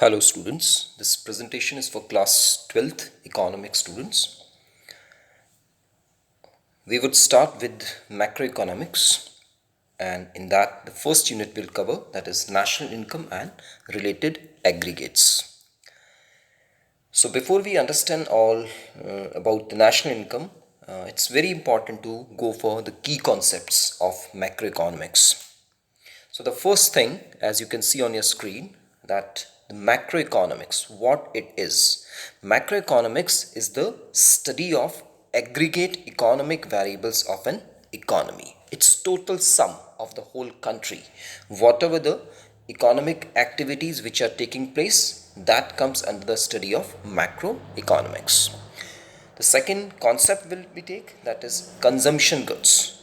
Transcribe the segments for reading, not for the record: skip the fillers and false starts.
Hello students, this presentation is for class 12th economics students. We would start with macroeconomics, and in that the first unit we'll cover, that is national income and related aggregates. So before we understand all about the national income, it's very important to go for the key concepts of macroeconomics. So the first thing, as you can see on your screen, that the macroeconomics, what it is. Macroeconomics is the study of aggregate economic variables of an economy. It's total sum of the whole country. Whatever the economic activities which are taking place, that comes under the study of macroeconomics. The second concept will be take, that is consumption goods.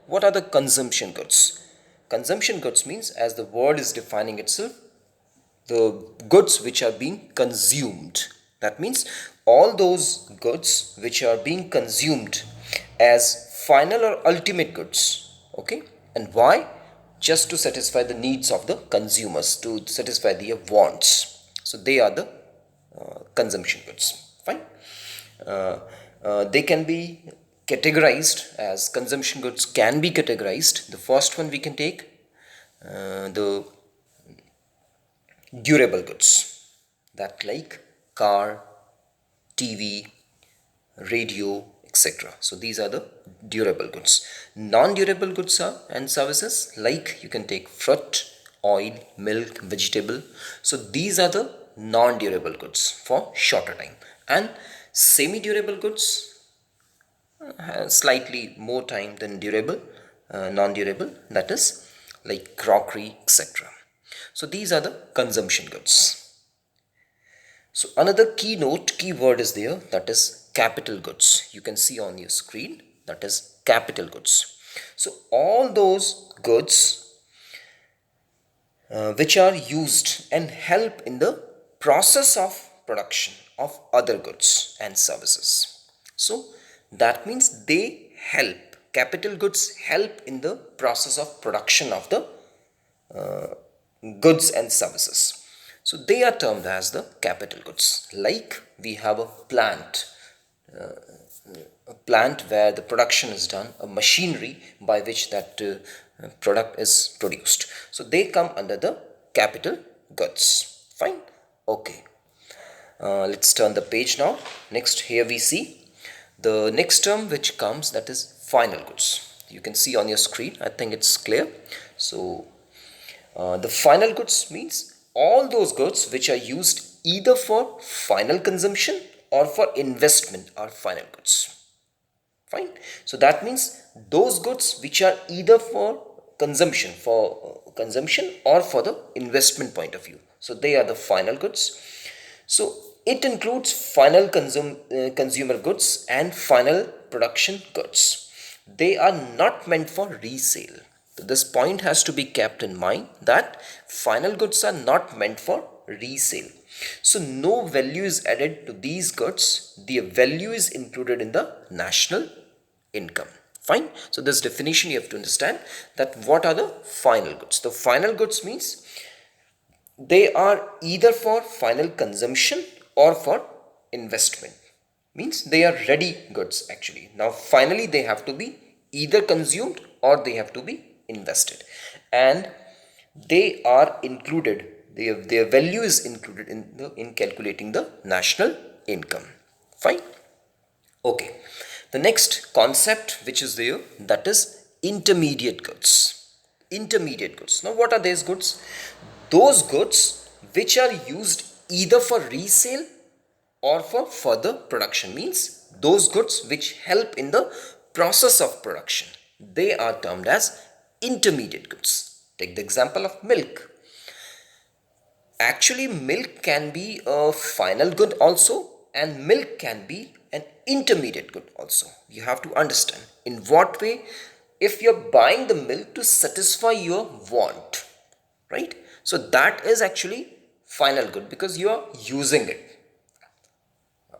What are the consumption goods? Consumption goods means, as the word is defining itself, the goods which are being consumed. That means all those goods which are being consumed as final or ultimate goods. Okay, and why? Just to satisfy the needs of the consumers, to satisfy their wants. So they are the consumption goods. Fine. They can be categorized as consumption goods can be categorized. The first one we can take the durable goods, that like car, TV, radio, etc. So these are the durable goods. Non-durable goods are and services like you can take fruit, oil, milk, vegetable. So these are the non-durable goods for shorter time. And semi-durable goods have slightly more time than durable, non-durable, that is like crockery, etc. So these are the consumption goods. So another keyword is there, that is capital goods. You can see on your screen, that is capital goods. So all those goods which are used and help in the process of production of other goods and services. So that means they help, capital goods help in the process of production of the goods and services. So they are termed as the capital goods. Like we have a plant where the production is done, a machinery by which that product is produced. So they come under the capital goods. Fine. Okay. Let's turn the page now. Next, here we see the next term which comes, that is final goods. You can see on your screen. I think it's clear. So the final goods means all those goods which are used either for final consumption or for investment are final goods. Fine. So that means those goods which are either for consumption or for the investment point of view. So they are the final goods. So it includes final consumer goods and final production goods. They are not meant for resale. So this point has to be kept in mind, that final goods are not meant for resale. So no value is added to these goods. The value is included in the national income. Fine. So this definition you have to understand, that what are the final goods. The final goods means they are either for final consumption or for investment. Means they are ready goods actually. Now finally they have to be either consumed or they have to be invested, and they are included, their value is included in calculating the national income. Fine. Okay. The next concept which is there, that is intermediate goods. Intermediate goods. Now what are these goods? Those goods which are used either for resale or for further production, means those goods which help in the process of production. They are termed as intermediate goods. Take the example of milk. Actually, milk can be a final good also, and milk can be an intermediate good also. You have to understand in what way. If you're buying the milk to satisfy your want, right? So that is actually final good because you are using it.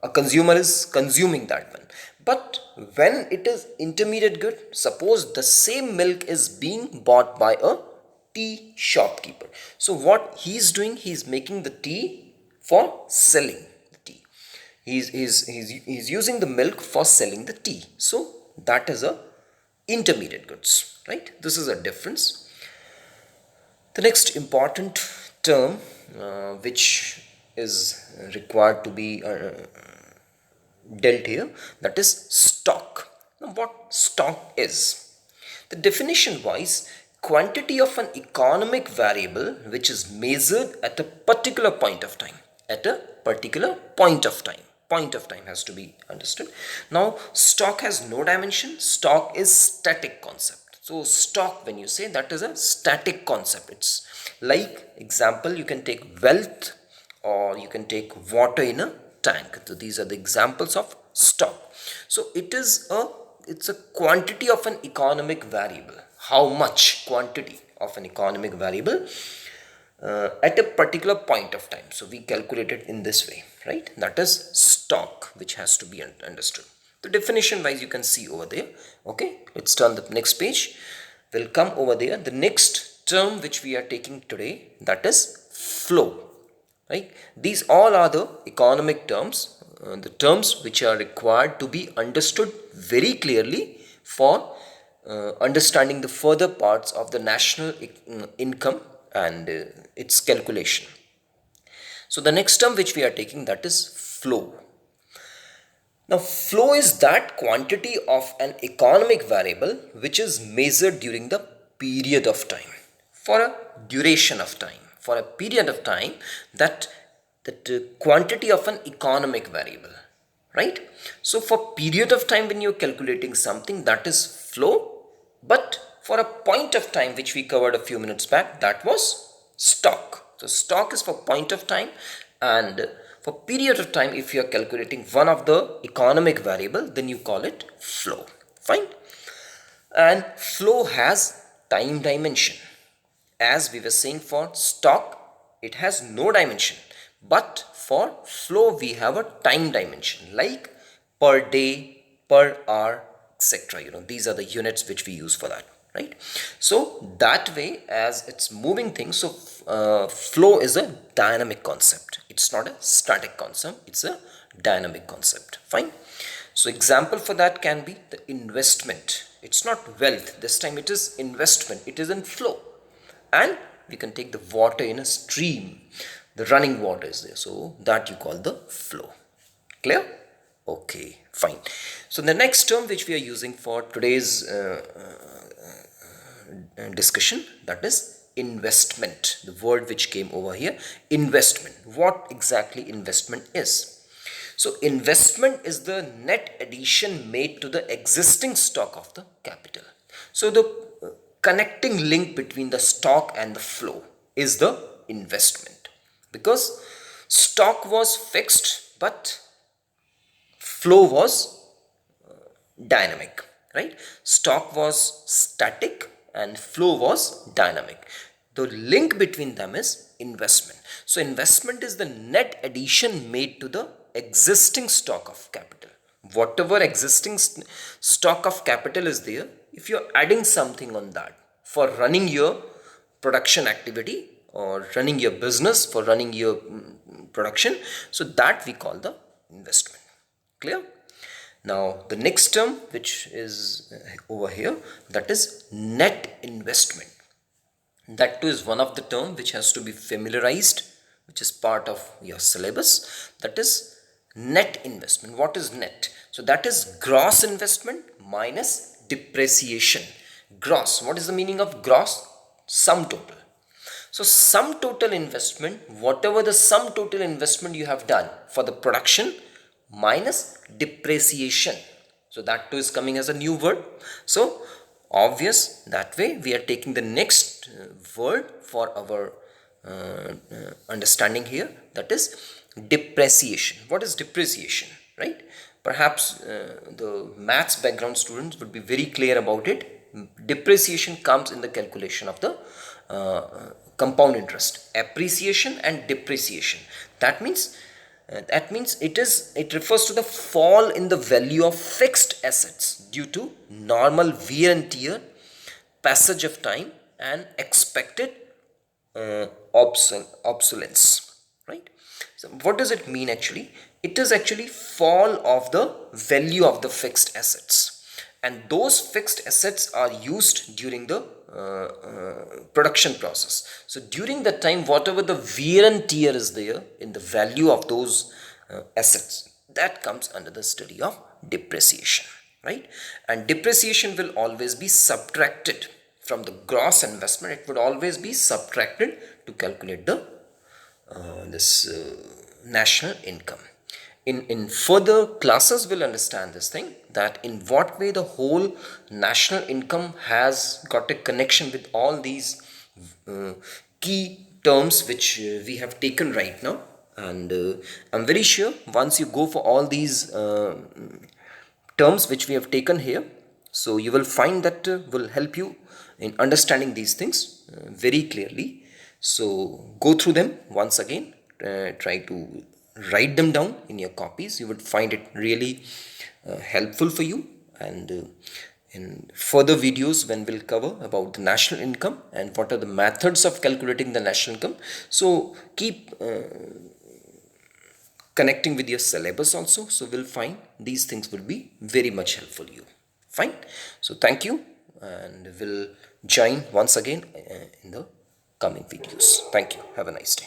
A consumer is consuming that one. But when it is intermediate good, suppose the same milk is being bought by a tea shopkeeper. So what he's doing, he's making the tea for selling the tea. He's using the milk for selling the tea. So that is a intermediate goods, right? This is a difference. The next important term which is required to be dealt here, that is stock. Now what stock is? The definition wise, quantity of an economic variable which is measured at a particular point of time. At a particular point of time. Point of time has to be understood. Now stock has no dimension. Stock is static concept. So stock, when you say, that is a static concept. It's like, example, you can take wealth or you can take water in a tank. So these are the examples of stock. So it's a quantity of an economic variable. How much quantity of an economic variable at a particular point of time. So we calculate it in this way, right? That is stock, which has to be understood. The definition wise you can see over there. Okay, let's turn the next page. We'll come over there. The next term which we are taking today, that is flow, right? These all are the economic terms, the terms which are required to be understood very clearly for understanding the further parts of the national income and its calculation. So the next term which we are taking, that is flow. Now flow is that quantity of an economic variable which is measured during the period of time, for a duration of time, for a period of time, that quantity of an economic variable, right? So for period of time when you're calculating something, that is flow, but for a point of time which we covered a few minutes back, that was stock. So stock is for point of time, and for period of time, if you are calculating one of the economic variable, then you call it flow. Fine. And flow has time dimension. As we were saying, for stock, it has no dimension. But for flow, we have a time dimension, like per day, per hour, etc. These are the units which we use for that, right? So that way, as it's moving things, so flow is a dynamic concept. It's not a static concept, it's a dynamic concept. Fine. So example for that can be the investment. It's not wealth, this time it is investment. It is in flow. And we can take the water in a stream. The running water is there, so that you call the flow. Clear? Okay, fine. So the next term which we are using for today's discussion, that is investment. The word which came over here, investment. What exactly investment is? So investment is the net addition made to the existing stock of the capital. So the connecting link between the stock and the flow is the investment, because stock was fixed but flow was dynamic, right? Stock was static and flow was dynamic. The link between them is investment. So investment is the net addition made to the existing stock of capital. Whatever existing stock of capital is there, if you're adding something on that for running your production activity or running your business, for running your production, so that we call the investment. Clear? Now the next term which is over here, that is net investment. That too is one of the term which has to be familiarized, which is part of your syllabus. That is net investment. What is net? So that is gross investment minus depreciation. Gross. What is the meaning of gross? Sum total. So sum total investment, whatever the sum total investment you have done for the production minus depreciation. So that too is coming as a new word. So obvious, that way we are taking the next word for our understanding here, that is depreciation. What is depreciation, right? Perhaps the maths background students would be very clear about it. Depreciation comes in the calculation of the compound interest, appreciation and depreciation. That means it refers to the fall in the value of fixed assets due to normal wear and tear, passage of time, and expected obsolescence, right? So what does it mean actually? It is actually fall of the value of the fixed assets, and those fixed assets are used during the production process. So during that time, whatever the wear and tear is there in the value of those assets, that comes under the study of depreciation, right? And depreciation will always be subtracted from the gross investment. It would always be subtracted to calculate the this national income. In further classes we'll understand this thing, that in what way the whole national income has got a connection with all these uh, key terms which we have taken right now. And I'm very sure once you go for all these terms which we have taken here, so you will find that will help you in understanding these things very clearly. So go through them once again, try to write them down in your copies. You would find it really helpful for you. And in further videos, when we'll cover about the national income and what are the methods of calculating the national income, so keep connecting with your syllabus also. So we'll find these things will be very much helpful you. Fine. So thank you, and we'll join once again in the coming videos. Thank you. Have a nice day.